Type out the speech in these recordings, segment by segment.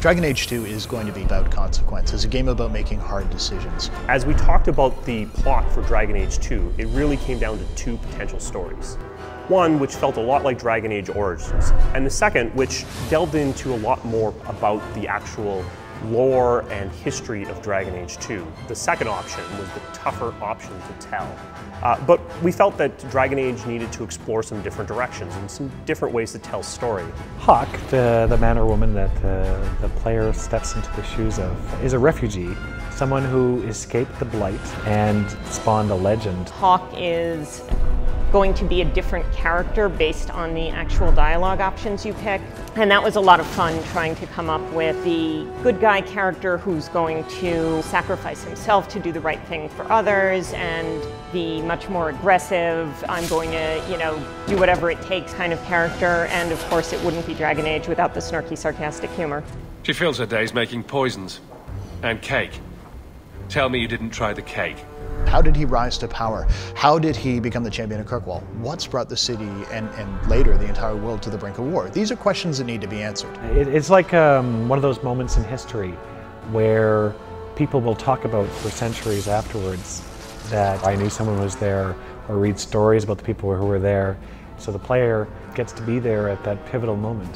Dragon Age 2 is going to be about consequence. It's a game about making hard decisions. As we talked about the plot for Dragon Age 2, it really came down to two potential stories. One, which felt a lot like Dragon Age Origins, and the second, which delved into a lot more about the actual lore and history of Dragon Age 2. The second option was the tougher option to tell. But we felt that Dragon Age needed to explore some different directions and some different ways to tell story. Hawke, the man or woman that the player steps into the shoes of, is a refugee, someone who escaped the Blight and spawned a legend. Hawke is going to be a different character based on the actual dialogue options you pick. And that was a lot of fun trying to come up with the good guy character who's going to sacrifice himself to do the right thing for others, and the much more aggressive, I'm going to, do whatever it takes kind of character. And of course it wouldn't be Dragon Age without the snarky, sarcastic humor. She fills her days making poisons and cake. Tell me you didn't try the cake. How did he rise to power? How did he become the champion of Kirkwall? What's brought the city and later the entire world to the brink of war? These are questions that need to be answered. It's like one of those moments in history where people will talk about for centuries afterwards that I knew someone was there, or read stories about the people who were there. So the player gets to be there at that pivotal moment.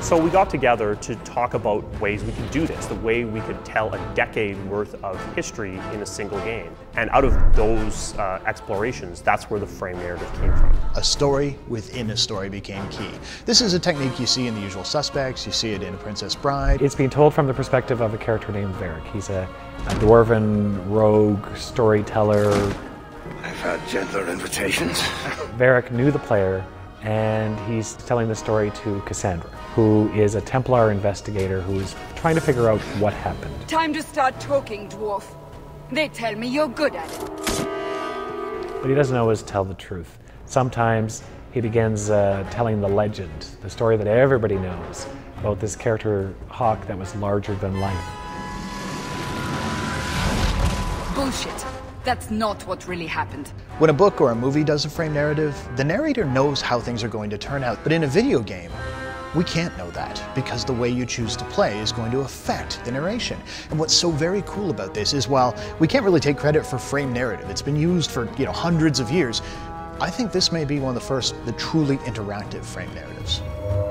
So we got together to talk about ways we could do this, the way we could tell a decade worth of history in a single game. And out of those explorations, that's where the frame narrative came from. A story within a story became key. This is a technique you see in The Usual Suspects, you see it in A Princess Bride. It's being told from the perspective of a character named Varric. He's a dwarven rogue storyteller. I've had gentler invitations. Varric knew the player, and he's telling the story to Cassandra, who is a Templar investigator who is trying to figure out what happened. Time to start talking, dwarf. They tell me you're good at it. What he doesn't always tell the truth. Sometimes he begins telling the legend, the story that everybody knows about this character, Hawke, that was larger than life. Bullshit. That's not what really happened. When a book or a movie does a frame narrative, the narrator knows how things are going to turn out. But in a video game, we can't know that, because the way you choose to play is going to affect the narration. And what's so very cool about this is, while we can't really take credit for frame narrative, it's been used for hundreds of years, I think this may be one of the first, the truly interactive frame narratives.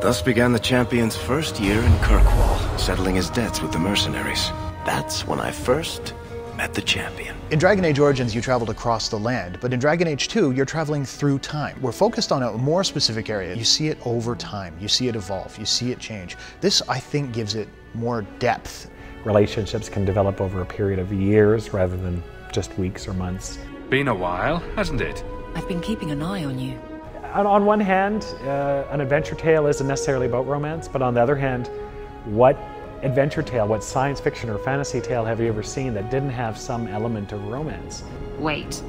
Thus began the champion's first year in Kirkwall, settling his debts with the mercenaries. That's when I first met the champion. In Dragon Age Origins, you traveled across the land, but in Dragon Age 2, you're traveling through time. We're focused on a more specific area. You see it over time, you see it evolve, you see it change. This, I think, gives it more depth. Relationships can develop over a period of years rather than just weeks or months. Been a while, hasn't it? I've been keeping an eye on you. On one hand, an adventure tale isn't necessarily about romance, but on the other hand, what adventure tale, what science fiction or fantasy tale have you ever seen that didn't have some element of romance? Wait,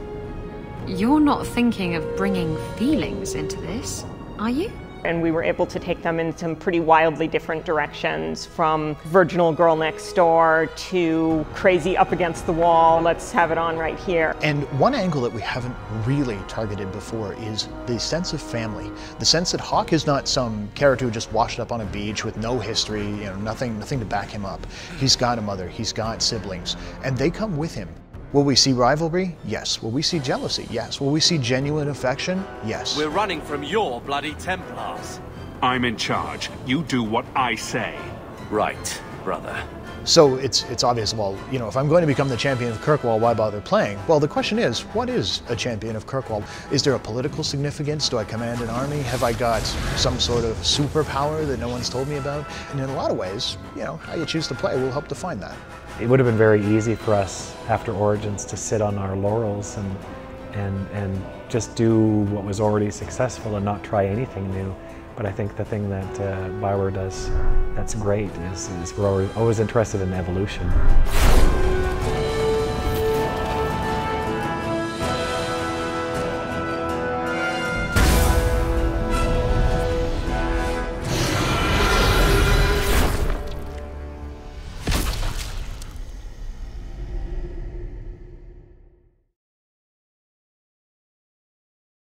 you're not thinking of bringing feelings into this, are you? And we were able to take them in some pretty wildly different directions, from virginal girl next door to crazy up against the wall, let's have it on right here. And one angle that we haven't really targeted before is the sense of family. The sense that Hawke is not some character who just washed up on a beach with no history, nothing to back him up. He's got a mother, he's got siblings, and they come with him. Will we see rivalry? Yes. Will we see jealousy? Yes. Will we see genuine affection? Yes. We're running from your bloody Templars. I'm in charge. You do what I say. Right, brother. So it's obvious, well, if I'm going to become the champion of Kirkwall, why bother playing? Well, the question is, what is a champion of Kirkwall? Is there a political significance? Do I command an army? Have I got some sort of superpower that no one's told me about? And in a lot of ways, how you choose to play will help define that. It would have been very easy for us after Origins to sit on our laurels and just do what was already successful and not try anything new. But I think the thing that Bioware does that's great is we're always interested in evolution.